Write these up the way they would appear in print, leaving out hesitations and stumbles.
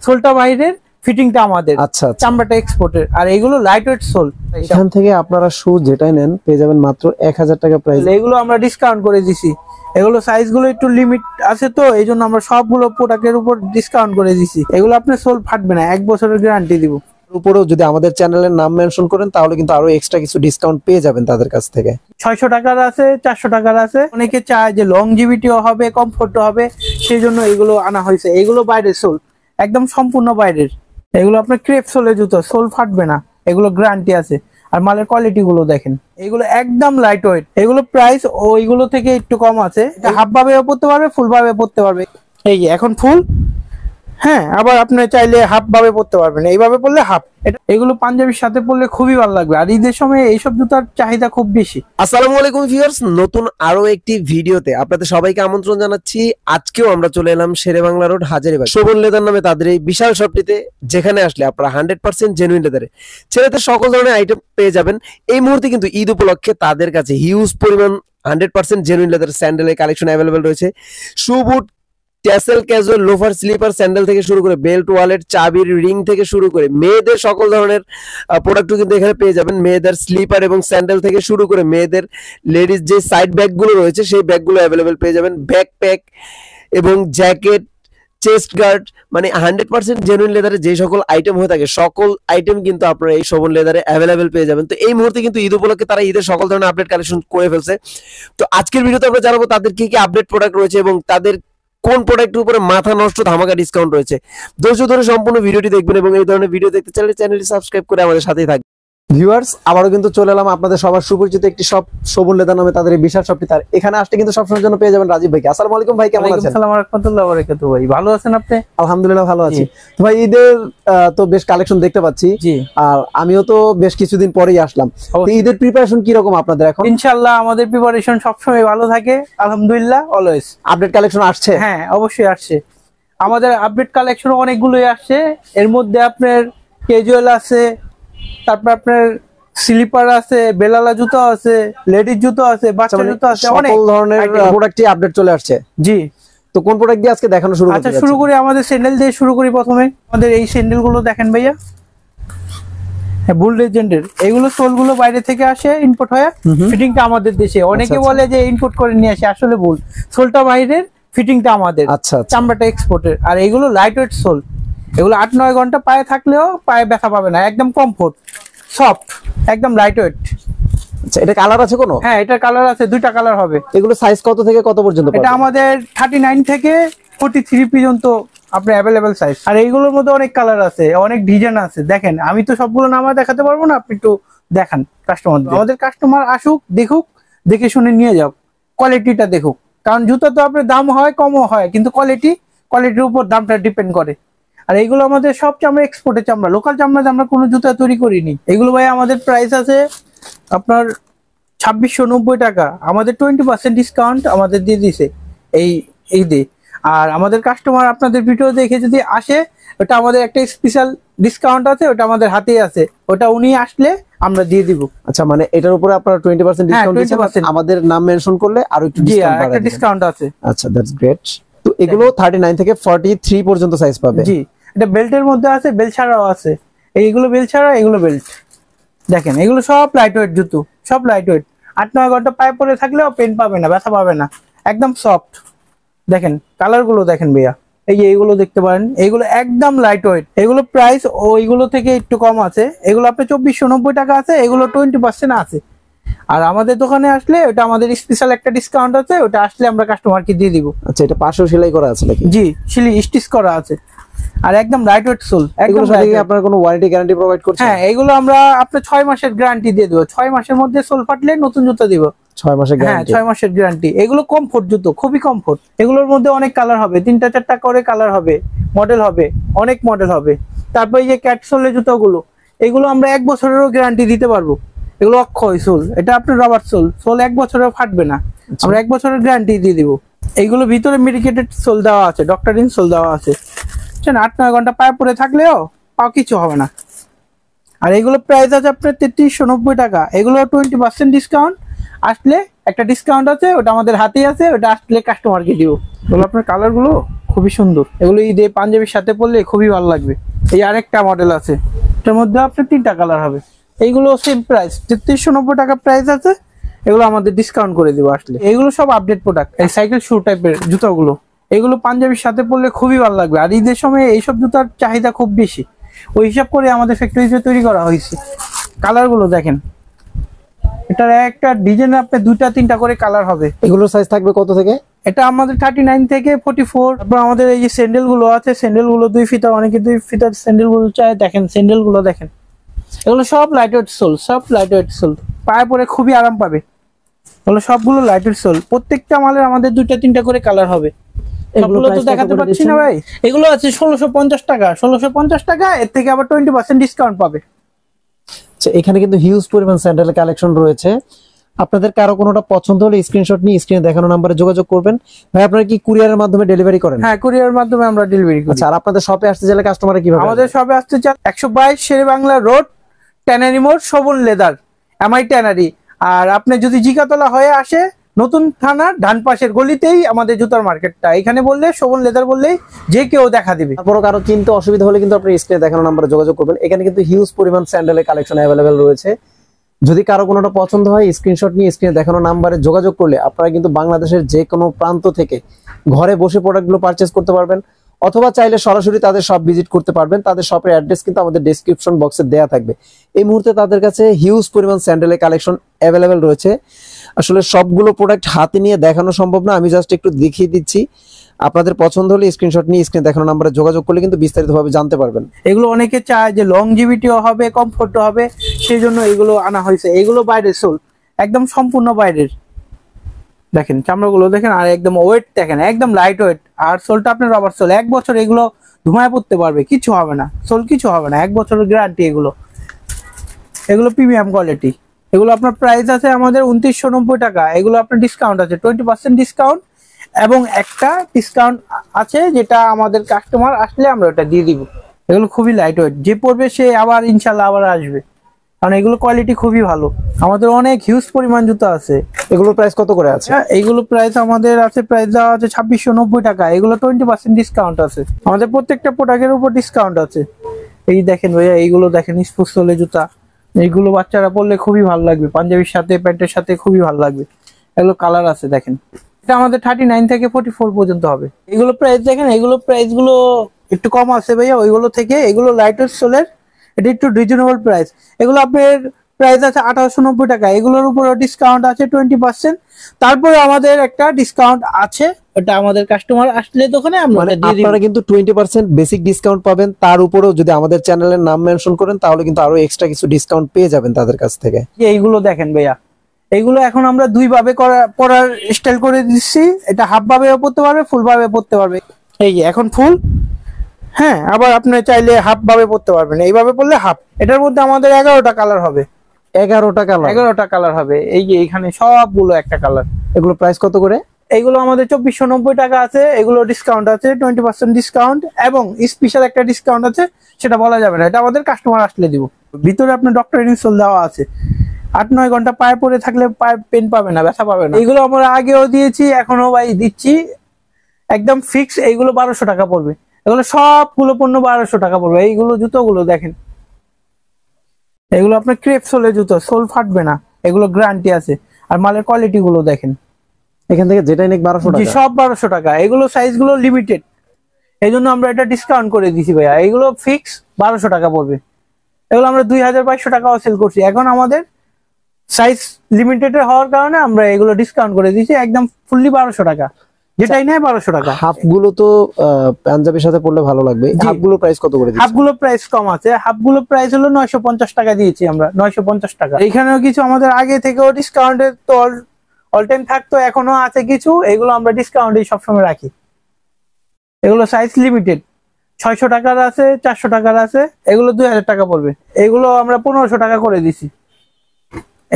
সোলটা বাইরের, ফিটিংটা আমাদের। আচ্ছা, চামড়াটা এক্সপোর্টের। আর এগুলো লাইট ওয়েট সোল। এখান থেকে আপনারা শু যেটাই নেন পেয়ে যাবেন মাত্র 1000 টাকা প্রাইস। এগুলো আমরা ডিসকাউন্ট করে দিছি। এগুলো সাইজ গুলো একটু লিমিট আছে, তো এই জন্য আমরা সবগুলো প্রোডাক্টের উপর ডিসকাউন্ট করে দিছি। এগুলো আপনার সোল ফাটবে না, 1 বছরের গ্যারান্টি দিব। উপরেও যদি আমাদের চ্যানেলের নাম মেনশন করেন তাহলে কিন্তু আরো এক্সট্রা কিছু ডিসকাউন্ট পেয়ে যাবেন তাদের কাছ থেকে। 600 টাকার আছে, 400 টাকার আছে। অনেকে চায় যে লংজিভিটিও হবে, কমফোর্টও হবে, সেই জন্য এগুলো আনা হয়েছে। এগুলো বাইরের সোল, একদম সম্পূর্ণ বাইরের। এগুলো আপনার ক্রেপ সোলের জুতো, সোল ফাটবে না, এগুলো গ্যারান্টি আছে। আর মালের কোয়ালিটি গুলো দেখেন, এগুলো একদম লাইট ওয়েট। এগুলো প্রাইস ওইগুলো থেকে একটু কম আছে। হাফ ভাবে পড়তে পারবে, ফুল ভাবে পড়তে পারবে। এই যে এখন ফুল, হ্যাঁ, আবার আপনি চাইলে হাফ ভাবে পড়তে পারবেন, এইভাবে পড়লে হাফ। এগুলো পাঞ্জাবির সাথে পড়লে খুবই ভালো লাগবে। আর ঈদের সময় এইসব জুতার চাহিদা খুব বেশি। আসসালামু আলাইকুম ভিউয়ার্স, নতুন আরো একটি ভিডিওতে আপনাদের সবাইকে আমন্ত্রণ জানাচ্ছি। আজকেও আমরা চলে এলাম শেরে বাংলা রোড হাজারীবাগ শোভন লেদার নামে তাদের এই বিশাল শপটিতে, যেখানে আসলে আপনারা 100% জেনুইন লেদারে ছেলেদের সকল ধরনের আইটেম পেয়ে যাবেন। এই মুহূর্তে কিন্তু ঈদ উপলক্ষে তাদের কাছে হিউজ পরিমাণ 100% জেনুইন লেদার স্যান্ডেলের কালেকশন অ্যাভেলেবেল রয়েছে। Shoe, boot, tassel, casual, loafer, slipper, sandal থেকে শুরু করে বেল্ট, ওয়ালেট, চাবির রিং থেকে শুরু করে মেয়েদের সকল ধরনের প্রোডাক্টও কিন্তু এখানে পেয়ে যাবেন। মেয়েদের স্লিপার এবং স্যান্ডেল থেকে শুরু করে মেয়েদের লেডিস যে সাইড ব্যাগগুলো রয়েছে সেই ব্যাগগুলো অ্যাভেলেবেল পেয়ে যাবেন। ব্যাকপ্যাক এবং জ্যাকেট, চেস্ট গার্ড, মানে 100% জেনুইন লেদারে যে সকল আইটেম হয়ে থাকে সকল আইটেম কিন্তু আপনারা এই শোভন লেদারে অ্যাভেলেবেল পেয়ে যাবেন। তো এই মুহূর্তে কিন্তু ঈদ উপলক্ষে তারা ঈদের সকল ধরনের আপডেট কালেকশন করে ফেলছে। তো আজকের ভিডিওতে আমরা জানাবো তাদের কি কি আপডেট প্রোডাক্ট রয়েছে এবং তাদের কোন প্রোডাক্টের উপরে মাথা নষ্ট ধামাকা ডিসকাউন্ট রয়েছে। ধৈর্য ধরে সম্পূর্ণ ভিডিওটি দেখবেন এবং এই ধরনের ভিডিও দেখতে চাইলে চ্যানেলটি সাবস্ক্রাইব করে আমাদের সাথেই থাকবেন। ভিউয়ার্স, আবারও কিন্তু চলে এলাম আপনাদের সবার সুপরিচিত একটি শপ, শোভন লেদার নামে তাদের এই বিশাল শপটি। তার এখানে আসলে কিন্তু সবসময়ের জন্য পেয়ে যাবেন রাজীব ভাইকে। আসসালামু আলাইকুম ভাই, কেমন আছেন? আসসালামু আলাইকুম রাহমাতুল্লাহি ওয়া বারাকাতুহু। ভাই ভালো আছেন আপনি? আলহামদুলিল্লাহ ভালো আছি। তো ভাই ঈদের তো বেশ কালেকশন দেখতে পাচ্ছি, আর আমিও তো বেশ কিছুদিন পরেই আসলাম। তো ঈদের প্রিপারেশন কি রকম আপনাদের এখন? ইনশাআল্লাহ আমাদের প্রিপারেশন সবসময় ভালো থাকে, আলহামদুলিল্লাহ, অলওয়েজ। আপডেট কালেকশন আসছে? হ্যাঁ, অবশ্যই আসছে। আমাদের আপডেট কালেকশন অনেকগুলোই আসছে। এর মধ্যে আপনার ক্যাজুয়াল আছে, তারপর আপনার স্লিপার আছে, বেলালা জুতো আছে, লেডিস জুতো আছে, বাচ্চা জুতো আছে, অনেক ধরনের প্রোডাক্টই আপডেট চলে আসছে। জি। তো কোন প্রোডাক্ট দিয়ে আজকে দেখানো শুরু করতে যাচ্ছি? আচ্ছা, শুরু করি আমাদের স্যান্ডেল দিয়ে শুরু করি। প্রথমে আমাদের এই স্যান্ডেল গুলো দেখেন ভাইয়া, হ্যাঁ, বুল লেজেন্ডের। এগুলো সোল গুলো বাইরে থেকে আসে, ইম্পোর্ট হয়ে, ফিটিংটা আমাদের দেশে। অনেকে বলে যে ইম্পোর্ট করে নিয়ে আসে, আসলে ভুল। সোলটা বাইরের, ফিটিংটা আমাদের। আচ্ছা, চামড়াটা এক্সপোর্টের। আর এগুলো লাইট ওয়েট সোল। এগুলো 8-9 ঘন্টা পায়ে থাকলেও পায়ে ব্যথা পাবে না, একদম কমফোর্ট, সফট, একদম লাইট ওয়েট। আচ্ছা, এটা কালার আছে কোনো? হ্যাঁ, এটা কালার আছে, 2টা কালার হবে। এগুলো সাইজ কত থেকে কত পর্যন্ত? এটা আমাদের 39 থেকে 43 পর্যন্ত আপনার অ্যাভেলেবেল সাইজ। আর এইগুলোর মধ্যে অনেক কালার আছে, অনেক ডিজাইন আছে। দেখেন, আমি তো সবগুলো নামা দেখাতে পারবো না, আপনি একটু দেখান কাস্টমার। আমাদের কাস্টমার আসুক, দেখুক, দেখে শুনে নিয়ে যাও, কোয়ালিটিটা দেখুক। কারণ জুতা তো আপনার দাম হয়, কমও হয়, কিন্তু কোয়ালিটির উপর দামটা ডিপেন্ড করে। আর এইগুলো আমাদের সব চামড়া এক্সপোর্টের চামড়া, লোকাল চামড়া আমরা কোনো জুতা তৈরি করিনি। এগুলো ভাই আমাদের প্রাইস আছে আপনার 2690 টাকা। আমাদের 20% ডিসকাউন্ট আমাদের দিয়ে দিছে এই ঈদে। আর আমাদের কাস্টমার আপনাদের ভিডিও দেখে যদি আসে, ওটা আমাদের একটা স্পেশাল ডিসকাউন্ট আছে, ওটা আমাদের হাতেই আছে, ওটা উনি আসলে আমরা দিয়ে দিব। আচ্ছা, মানে এটার উপরে আপনারা 20% ডিসকাউন্ট দিচ্ছেন, আমাদের নাম মেনশন করলে আরো একটু ডিসকাউন্ট আছে। আচ্ছা, দ্যাটস গ্রেট। তো এগুলো 39 থেকে 43 পর্যন্ত সাইজ পাবে। জি, এটা বেল্টের মধ্যে আছে, বেল্ট ছাড়াও আছে। এইগুলো বেল্ট ছাড়া, এগুলো বেল্ট। দেখেন, এগুলো সব লাইট ওয়েট জুতো, সব লাইট ওয়েট। 8-9 ঘন্টা পায়ে পরে থাকলেও পেন পাবে না, ব্যথা পাবে না, একদম সফট। দেখেন কালার গুলো দেখেন ভাইয়া, এই যে এইগুলো দেখতে পারেন, এইগুলো একদম লাইট ওয়েট। এগুলো প্রাইস ওইগুলো থেকে একটু কম আছে। এগুলো আপনার 2490 টাকা আছে, এগুলো 20% আছে। আর আমাদের দোকানে আসলে ওটা আমাদের স্পেশাল একটা ডিসকাউন্ট আছে, ওটা আসলে আমরা কাস্টমারকে দিয়ে দিব। আচ্ছা, এটা পাশেও সেলাই করা আছে নাকি? জি, স্টিচ করা আছে। আর একদম লাইট ওয়েট সোল। একদম সাথে আপনারা কোনো ওয়ারেন্টি গ্যারান্টি প্রোভাইড করছেন? হ্যাঁ, এগুলো আমরা আপনার 6 মাসের গ্যারান্টি দিয়ে দেব। 6 মাসের মধ্যে সোল ফাটলে নতুন জুতো দিব। 6 মাসের গ্যারান্টি? হ্যাঁ, 6 মাসের গ্যারান্টি। এগুলো কমফোর্ট জুতো, খুবই কমফোর্ট। এগুলোর মধ্যে অনেক কালার হবে, 3টা-4টা করে কালার হবে, মডেল হবে, অনেক মডেল হবে। তারপর এই যে ক্যাটসোলের জুতোগুলো, এগুলো আমরা 1 বছরেরও গ্যারান্টি দিতে পারবো। এগুলো অক্ষয় সোল, এটা আপনার রাবার সোল, 1 বছরেও ফাটবে না, আমরা 1 বছরের গ্যারান্টি দিয়ে দিব। এইগুলো ভিতরে মেডিকেটেড সোল দেওয়া আছে, ডক্টরিন সোল দেওয়া আছে। 8-9 ঘন্টা পায়ে পরে থাকলেও পাও কিছু হবে না। আর এগুলো প্রাইস আছে আপনার 3390 টাকা। এগুলো 20% ডিসকাউন্ট আসলে একটা ডিসকাউন্ট আছে, ওটা আমাদের হাতেই আছে, ওটা আসলে কাস্টমারকে দিব। এগুলো আপনার কালার গুলো খুবই সুন্দর, এগুলো ঈদে পাঞ্জাবির সাথে পরলে খুবই ভালো লাগবে। এই আরেকটা মডেল আছে, এটার মধ্যে আপনার 3টা কালার হবে। এইগুলো সেম প্রাইস, 3390 টাকা প্রাইস আছে। এগুলো আমাদের ডিসকাউন্ট করে দিব আসলে। এগুলো সব আপডেট প্রোডাক্ট, এই সাইকেল শু টাইপের জুতাগুলো, এগুলো পাঞ্জাবির সাথে পরলে খুবই ভালো লাগবে। আর ঈদের সময় এইসব জুতার চাহিদা খুব বেশি, ওই হিসাব করে আমাদের ফ্যাক্টরিতে তৈরি করা হয়েছে। কালার গুলো দেখেন, এটার একটা ডিজাইন আপনার 2টা-3টা করে কালার হবে। এগুলোর সাইজ থাকবে কত থেকে? এটা আমাদের 39 থেকে 44। তারপর আমাদের এই যে স্যান্ডেল গুলো আছে, স্যান্ডেল গুলো 2 ফিতার, অনেকে 2 ফিতার স্যান্ডেল গুলো চায়। দেখেন স্যান্ডেল গুলো দেখেন, এগুলো সব লাইট ওয়েট সোল, সব লাইট ওয়েট সোল, পায়ে পরে খুবই আরাম পাবে। এগুলো সবগুলো লাইট ওয়েট সোল, প্রত্যেকটা মালের আমাদের 2টা-3টা করে কালার হবে। এগুলো তো দেখাতে পাচ্ছি না ভাই। এগুলো আছে 1650 টাকা, 1650 টাকা। এর থেকে আবার 20% ডিসকাউন্ট পাবে। আচ্ছা, এখানে কিন্তু হিউজ পরিমাণ স্যান্ডেলের কালেকশন রয়েছে। আপনাদের কারো কোনোটা পছন্দ হলে স্ক্রিনশট নিয়ে স্ক্রিনে দেখানো নম্বরে যোগাযোগ করবেন। ভাই আপনারা কি কুরিয়ারের মাধ্যমে ডেলিভারি করেন? হ্যাঁ, কুরিয়ারের মাধ্যমে আমরা ডেলিভারি করি। আচ্ছা, আর আপনাদের শপে আসতে চাইলে কাস্টমাররা কিভাবে? আমাদের শপে আসতে চান 122 শেরেবাংলা রোড, ট্যানারি মোড়, শোভন লেদার, এমআই ট্যানারি। আর আপনি যদি জিকাতলা হয়ে আসে, নতুন থানার ডান পাশের গলিতেই আমাদের জুতার মার্কেটটা। এখানে বললে শোভন লেদার বললেই যে কেউ দেখা দিবে। তারপরও কারো চিনতে অসুবিধা হলে কিন্তু আপনি স্ক্রিনে দেখানো নম্বরে যোগাযোগ করবেন। এখানে কিন্তু হিউজ পরিমাণ স্যান্ডেলের কালেকশন অ্যাভেলেবেল রয়েছে। যদি কারো কোনোটা পছন্দ হয় স্ক্রিনশট নিয়ে স্ক্রিনে দেখানো নাম্বারে যোগাযোগ করলে আপনারা কিন্তু বাংলাদেশের যে কোনো প্রান্ত থেকে ঘরে বসে প্রোডাক্টগুলো পারচেজ করতে পারবেন, অথবা চাইলে সরাসরি তাদের শপ ভিজিট করতে পারবেন। তাদের শপের অ্যাড্রেস কিন্তু আমাদের ডেসক্রিপশন বক্সে দেওয়া থাকবে। এই মুহূর্তে তাদের কাছে হিউজ পরিমাণ স্যান্ডেলের কালেকশন অ্যাভেলেবেল রয়েছে। আসলে সবগুলো প্রোডাক্ট হাতে নিয়ে দেখানো সম্ভব না, আমি জাস্ট একটু দেখিয়ে দিচ্ছি। আপনাদের পছন্দ হলে স্ক্রিনশট নিয়ে স্ক্রিনে দেখানো নাম্বারে যোগাযোগ করলে কিন্তু বিস্তারিতভাবে জানতে পারবেন। এগুলো অনেকে চায় যে লংজিভিটিও হবে, কমফোর্টও হবে, সেই জন্য এগুলো আনা হয়েছে। এগুলো বাইরের সোল, একদম সম্পূর্ণ বাইরের। দেখেন চামড়াগুলো দেখেন, আর একদম ওয়েট দেখেন, একদম লাইট ওয়েট। আর সোলটা আপনার রাবার সোল, 1 বছর এগুলো ধুমায় পড়তে পারবে, কিছু হবে না, সোল কিছু হবে না, 1 বছরের গ্যারান্টি। এগুলো এগুলো প্রিমিয়াম কোয়ালিটি। এগুলো আপনার প্রাইস আছে আমাদের 2990 টাকা। এগুলো আপনার ডিসকাউন্ট আছে, 20% ডিসকাউন্ট, এবং একটা ডিসকাউন্ট আছে যেটা আমাদের কাস্টমার আসলে আমরা ওটা দিয়ে দিব। এগুলো খুবই লাইট ওয়েট, যে পড়বে সে আবার ইনশাল্লাহ আবার আসবে, কারণ এগুলো কোয়ালিটি খুবই ভালো। আমাদের অনেক হিউজ পরিমাণ জুতা আছে। এগুলোর প্রাইস কত করে আছে? এইগুলো প্রাইস আমাদের আছে, প্রাইস দেওয়া আছে 2690 টাকা। এগুলো 20% ডিসকাউন্ট আছে। আমাদের প্রত্যেকটা প্রোডাক্টের উপর ডিসকাউন্ট আছে। এই দেখেন ভাইয়া, এইগুলো দেখেন স্পোর্টস সোলে জুতা, এইগুলো বাচ্চারা পরলে খুবই ভালো লাগবে, পাঞ্জাবির সাথে প্যান্টের সাথে খুবই ভালো লাগবে। এগুলো কালার আছে দেখেন, এটা আমাদের 39 থেকে 44 পর্যন্ত হবে। এগুলো প্রাইস দেখেন, এগুলো প্রাইস গুলো একটু কম আছে ভাইয়া ওইগুলো থেকে। এগুলো লাইটার সোলের, এটা একটু রিজনেবল প্রাইস। এগুলো আপনার প্রাইস আছে 1890 টাকা। এগুলোর উপরে ডিসকাউন্ট আছে 20%। তারপরে আমাদের একটা ডিসকাউন্ট আছে, এটা আমাদের কাস্টমার আসলে দোকানে আমরা দিয়ে দিব। আপনারা কিন্তু 20% বেসিক ডিসকাউন্ট পাবেন, তার উপরেও যদি আমাদের চ্যানেলের নাম মেনশন করেন তাহলে কিন্তু আরো এক্সট্রা কিছু ডিসকাউন্ট পেয়ে যাবেন তাদের কাছ থেকে। এইগুলো দেখেন ভাইয়া, এইগুলো এখন আমরা 2 ভাবে পরার স্টাইল করে দিচ্ছি। এটা হাফ ভাবেও পড়তে পারবে, ফুল ভাবে পড়তে পারবে। এই যে এখন ফুল, হ্যাঁ, আবার আপনি চাইলে হাফ ভাবে পড়তে পারবেন। এইভাবে পড়লে হাফ। এটার মধ্যে আমাদের 11টা কালার হবে। 11টা কালার? 11টা কালার হবে। এই যে এখানে সবগুলো একটা কালার। এগুলো প্রাইস কত করে? এইগুলো আমাদের 2490 টাকা আছে। এগুলো ডিসকাউন্ট আছে, 20% ডিসকাউন্ট, এবং স্পেশাল একটা ডিসকাউন্ট আছে, সেটা বলা যাবে না, এটা আমাদের কাস্টমার আসলে দিব। ভিতরে আপনার ডক্টর ইনসোল দেওয়া আছে। 8-9 ঘন্টা পায়ে পরে থাকলে পায়ে পেন পাবে না, ব্যথা পাবে না। এইগুলো আমরা আগেও দিয়েছি, এখনো ভাই দিচ্ছি, একদম ফিক্স। এইগুলো 1200 টাকা পড়বে। এগুলো সবগুলো পণ্য 1200 টাকা পড়বে। এইগুলো জুতোগুলো দেখেন, এগুলো আপনার ক্রেপ সোলের জুতো, সোল ফাটবে না, এগুলো গ্যারান্টি আছে। আর মালের কোয়ালিটি গুলো দেখেন, এখান থেকে যেটাই নেক 1200 টাকা। সব 1200 টাকা। এগুলো সাইজ গুলো লিমিটেড, এই জন্য আমরা এটা ডিসকাউন্ট করে দিছি ভাইয়া। এইগুলো ফিক্স 1200 টাকা পড়বে। এগুলো আমরা 2200 টাকাও সেল করছি। এখন আমাদের সাইজ লিমিটেড হওয়ার কারণে আমরা এগুলো ডিসকাউন্ট করে দিয়েছি, একদম ফুললি 1200 টাকা, যেটাই নেয় 1200 টাকা। হাফ গুলো তো পাঞ্জাবির সাথে পরলে ভালো লাগবে। হাফ গুলো প্রাইস কত করে দিচ্ছেন? হাফ গুলো প্রাইস কম আছে। হাফ গুলো প্রাইস হলো 950 টাকা দিয়েছি আমরা, 950 টাকা। এখানেও কিছু আমাদের আগে থেকেও ডিসকাউন্টের তো অল টাইম থাকতো, এখনো আছে কিছু। এগুলো আমরা ডিসকাউন্টে সবসময় রাখি। এগুলো সাইজ লিমিটেড, 600 টাকার আছে, 400 টাকার আছে। এগুলো 2000 টাকা পড়বে। এগুলো আমরা 1500 টাকা করে দিছি।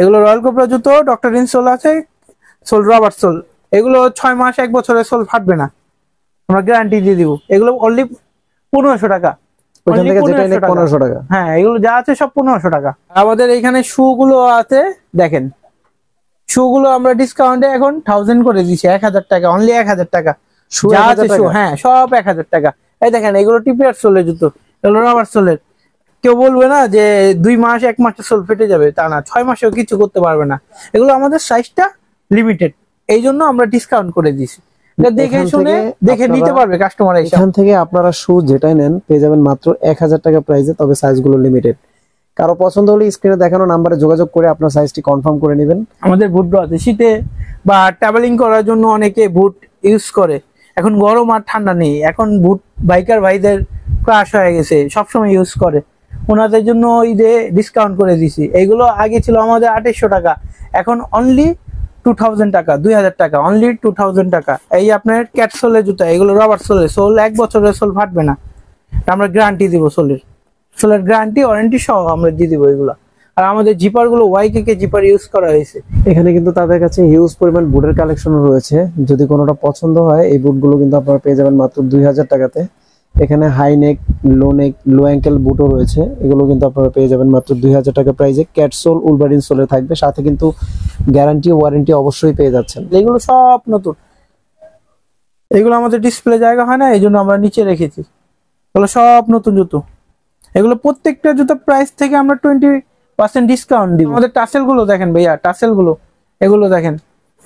এগুলো রয়্যাল কোবরা জুতো, ডক্টর ইনসোল আছে, সোল রাবার সোল। এগুলো 6 মাস 1 বছরের সোল ফাটবে না, আমরা গ্যারান্টি দিয়ে দিব। এগুলো অনলি 1500 টাকা। ওইখান থেকে যেটা নেক 1500 টাকা। হ্যাঁ, এগুলো যা আছে সব 1500 টাকা। আমাদের এখানে শু গুলো আছে দেখেন, শু গুলো আমরা ডিসকাউন্টে এখন 1000 করে দিচ্ছি, 1000 টাকা, অনলি 1000 টাকা। শু যা 1000 আছে শু, টাকা? হ্যাঁ সব 1000 টাকা। এই দেখেন এগুলো টিপিয়ার সোলের জুতো, এগুলো রাবার সোলের। কেউ বলবে না যে 2 মাস 1 মাসে সোল ফেটে যাবে, তা না, 6 মাসেও কিছু করতে পারবে না। এগুলো আমাদের সাইজটা লিমিটেড, এই জন্য আমরা ডিসকাউন্ট করে দিছি। এটা দেখে এখান শুনে থেকে দেখে নিতে আপনারা- পারবে কাস্টমার এসে। এখান থেকে আপনারা শু যেটাই নেন পেয়ে যাবেন মাত্র 1000 টাকা প্রাইসে, তবে সাইজগুলো লিমিটেড। কারো পছন্দ হলে স্ক্রিনে দেখানো নাম্বারে যোগাযোগ করে আপনার সাইজটি কনফার্ম করে নেবেন। আমাদের বুটও আছে, শীতে বা ট্রাভেলিং করার জন্য অনেকে বুট ইউজ করে। এখন গরম আর ঠান্ডা নেই, এখন বুট বাইকার ভাইদের ক্রাশ হয়ে গেছে, সবসময় ইউজ করে। ওনাদের জন্য ঈদে ডিসকাউন্ট করে দিছি। এগুলো আগে ছিল আমাদের 2800 টাকা, এখন অনলি 2000 টাকা, 2000 টাকা, অনলি 2000 টাকা। এই আপনার ক্যাট সোলের জুতা, এগুলো রবার সোলের, সোল 1 বছরের সোল ফাটবে না, আমরা গ্যারান্টি দিব। সোলের গ্যারান্টি ওয়ারেন্টি সহ আমরা দিয়ে দিব এগুলো। আর আমাদের জিপার গুলো ওয়াইকে জিপার ইউজ করা হয়েছে। এখানে কিন্তু তাদের কাছে হিউজ পরিমাণ বুটের কালেকশন রয়েছে, যদি কোনোটা পছন্দ হয় এই বুটগুলো কিন্তু আপনারা পেয়ে যাবেন মাত্র 2000 টাকাতে। এখানে হাই নেক, লো অ্যাঙ্কেল বুটও রয়েছে, এগুলো কিন্তু আপনারা পেয়ে যাবেন মাত্র 2000 টাকা প্রাইসে। ক্যাট সোল, উলভারিন সোলে থাকবে, সাথে কিন্তু গ্যারান্টি ওয়ারেন্টি অবশ্যই পেয়ে যাচ্ছেন। এগুলো সব নতুন, এগুলো আমাদের ডিসপ্লে জায়গা হয় না, এই জন্য আমরা নিচে রেখেছি। এগুলো সব নতুন জুতো, এগুলো প্রত্যেকটা জুতো প্রাইস থেকে আমরা 20% ডিসকাউন্ট দিব। আমাদের টাসেল গুলো দেখেন ভাইয়া, টাসেল গুলো এগুলো দেখেন,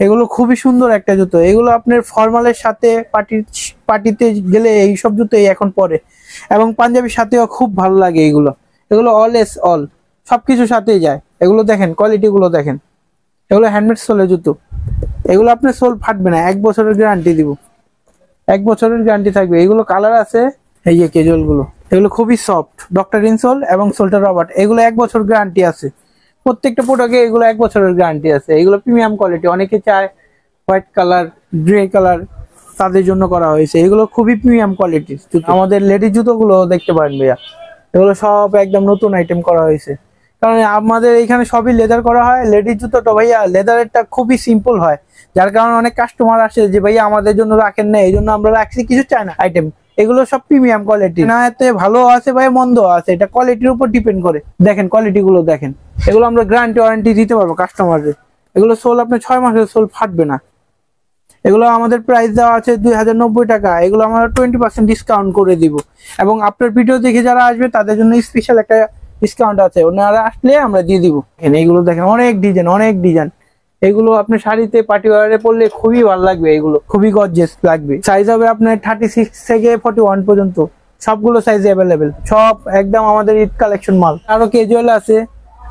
এগুলো খুবই সুন্দর একটা জুতো। এগুলো আপনার ফর্মালের সাথে পার্টিতে গেলে এই সব জুতোই এখন পরে, এবং পাঞ্জাবির সাথেও খুব ভালো লাগে। এগুলো এগুলো অল সবকিছুর সাথেই যায়। এগুলো দেখেন, কোয়ালিটি গুলো দেখেন, এগুলো হ্যান্ডমেড সোলের জুতো। এগুলো আপনার সোল ফাটবে না, 1 বছরের গ্যারান্টি দিব, 1 বছরের গ্যারান্টি থাকবে। এগুলো কালার আছে, এই যে কেজুয়াল গুলো, এগুলো খুবই সফট, ডক্টর ইনসোল এবং সোলটা রবার্ট। এগুলো 1 বছর গ্যারান্টি আছে, প্রত্যেকটা প্রোডাক্টে এগুলো 1 বছরের গ্যারান্টি আছে। এগুলো প্রিমিয়াম কোয়ালিটি, অনেকে চায় হোয়াইট কালার, গ্রে কালার, তাদের জন্য করা হয়েছে। এগুলো খুবই প্রিমিয়াম কোয়ালিটির। আমাদের লেডিস জুতোগুলো দেখতে পারেন ভাইয়া, এগুলো সব একদম নতুন আইটেম করা হয়েছে, কারণ আমাদের এখানে সবই লেদার করা হয়। লেডিস জুতোটা ভাইয়া লেদারেরটা খুবই সিম্পল হয়, যার কারণে অনেক কাস্টমার আসে যে ভাইয়া আমাদের জন্য রাখেন না, এই জন্য আমরা রাখছি কিছু চাই না আইটেম। এগুলো সব প্রিমিয়াম কোয়ালিটি, না এতে ভালো আছে ভাই মন্দ আছে, এটা কোয়ালিটির উপর ডিপেন্ড করে। দেখেন কোয়ালিটি গুলো দেখেন, এগুলো আমরা গ্যারান্টি ওয়ারেন্টি দিতে পারবো কাস্টমারদের। এগুলো সোল আপনার 6 মাসের সোল ফাটবে না। এগুলো আমাদের প্রাইস দেওয়া আছে 2090 টাকা, এগুলো আমরা 20% ডিসকাউন্ট করে দিব। এবং আপনার ভিডিও দেখে যারা আসবে তাদের জন্য স্পেশাল একটা ডিসকাউন্ট আছে, ওনারা আসলে আমরা দিয়ে দিব। এইগুলো দেখেন, অনেক ডিজাইন, এগুলো আপনি শাড়িতে পার্টি ওয়্যারে পরলে খুবই ভালো লাগবে, এগুলো খুবই গর্জিয়াস লাগবে। সাইজ হবে আপনার 36 থেকে 41 পর্যন্ত, সবগুলো সাইজ অ্যাভেলেবেল, সব একদম আমাদের ঈদ কালেকশন মাল। আরো ক্যাজুয়াল আছে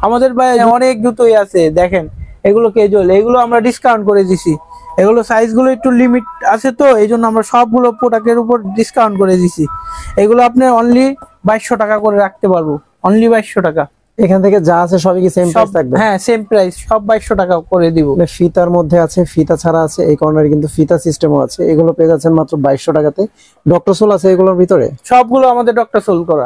আমাদের ভাই, অনেক জুতোই আছে দেখেন, এগুলো ক্যাজুয়াল, এগুলো আমরা ডিসকাউন্ট করে দিছি। এগুলো সাইজগুলো একটু লিমিট আছে, তো এই জন্য আমরা সবগুলো প্রোডাক্টের উপর ডিসকাউন্ট করে দিছি। এগুলো আপনি অনলি 2200 টাকা করে রাখতে পারবো, অনলি 2200 টাকা। এখান থেকে যা আছে সবই কি সেম প্রাইস থাকবে? হ্যাঁ সেম প্রাইস, সব 2200 টাকা করে দিব। ফিতার মধ্যে আছে, ফিতা ছাড়া আছে, এই কর্নারে কিন্তু ফিতা সিস্টেমও আছে, এগুলো পেয়ে যাচ্ছেন মাত্র 2200 টাকাতে। ডক্টর সোল আছে এগুলোর ভিতরে, সবগুলো আমাদের ডক্টর সোল করা,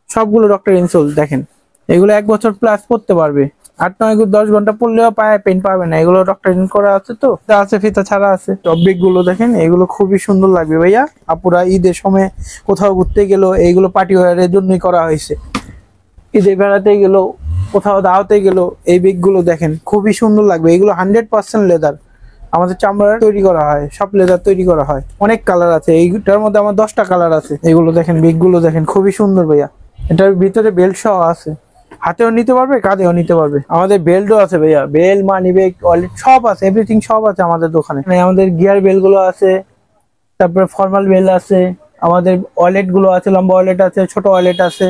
সবগুলো ডক্টর ইনসোল। দেখেন এগুলো 1 বছর প্লাস পড়তে পারবে, 8-9-10 ঘন্টা পড়লেও পায়ে পেন পাবে না, এগুলো ডক্টর ইন করা আছে। তো আছে ফিতা ছাড়া আছে। টপিক গুলো দেখেন, এগুলো খুবই সুন্দর লাগবে ভাইয়া। আপুরা ঈদের সময় কোথাও ঘুরতে গেল, এইগুলো পার্টি ওয়্যারের জন্যই করা হয়েছে। ঈদে বেড়াতে গেল, কোথাও দাওয়াতে গেল, এই বেগ গুলো দেখেন খুবই সুন্দর লাগবে। এগুলো 100% লেদার, আমাদের চামড়ার তৈরি করা হয়, সব লেদার তৈরি করা হয়। অনেক কালার আছে, এইটার মধ্যে আমার 10টা কালার আছে। এগুলো দেখেন, বেগ গুলো দেখেন খুবই সুন্দর ভাইয়া। এটার ভিতরে বেল্ট সহ আছে, হাতেও নিতে পারবে, কাঁধেও নিতে পারবে। আমাদের বেল্টও আছে ভাইয়া, বেল, মানি ব্যাগ, ওয়ালেট সব আছে, এভরিথিং সব আছে আমাদের দোকানে। আমাদের গিয়ার বেল গুলো আছে, তারপরে ফর্মাল বেল আছে, আমাদের ওয়ালেট গুলো আছে, লম্বা ওয়ালেট আছে, ছোট ওয়ালেট আছে,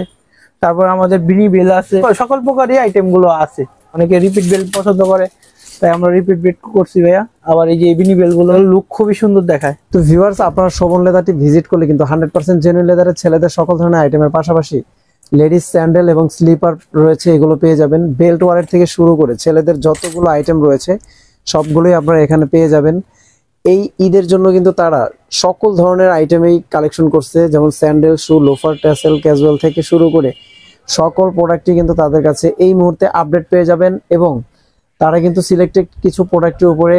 তারপর আমাদের বিনি বেল আছে, সকল প্রকারই আইটেম গুলো আছে। অনেকে রিপিট বেল পছন্দ করে, তাই আমরা রিপিট বেল করছি ভাইয়া। আবার এই যে বিনি বেল গুলো লুক খুবই সুন্দর দেখায়। তো ভিউয়ার্স, আপনারা শোভন লেদারটি ভিজিট করলে কিন্তু 100% জেনুইন লেদারের ছেলেদের সকল ধরনের আইটেমের পাশাপাশি লেডিস স্যান্ডেল এবং স্লিপার রয়েছে, এগুলো পেয়ে যাবেন। বেল্ট ওয়ালেট থেকে শুরু করে ছেলেদের যতগুলো আইটেম রয়েছে সবগুলোই আপনারা এখানে পেয়ে যাবেন। এই ঈদের জন্য কিন্তু তারা সকল ধরনের আইটেমেই কালেকশন করছে, যেমন স্যান্ডেল, শু, লোফার, ট্যাসেল, ক্যাজুয়াল থেকে শুরু করে সকল প্রোডাক্টই কিন্তু তাদের কাছে এই মুহূর্তে আপডেট পেয়ে যাবেন। এবং তারা কিন্তু সিলেক্টেড কিছু প্রোডাক্টের উপরে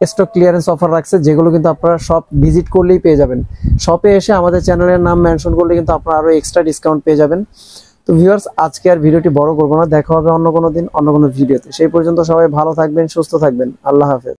স্টক ক্লিয়ারেন্স অফার রাখছে, যেগুলো কিন্তু আপনারা সব ভিজিট করলেই পেয়ে যাবেন। শপে এসে আমাদের চ্যানেলের নাম মেনশন করলে কিন্তু আপনারা আরো এক্সট্রা ডিসকাউন্ট পেয়ে যাবেন। তো ভিউয়ার্স, আজকে আর ভিডিওটি বড় করবো না, দেখা হবে অন্য কোনো দিন অন্য কোনো ভিডিওতে। সেই পর্যন্ত সবাই ভালো থাকবেন, সুস্থ থাকবেন। আল্লাহ হাফেজ।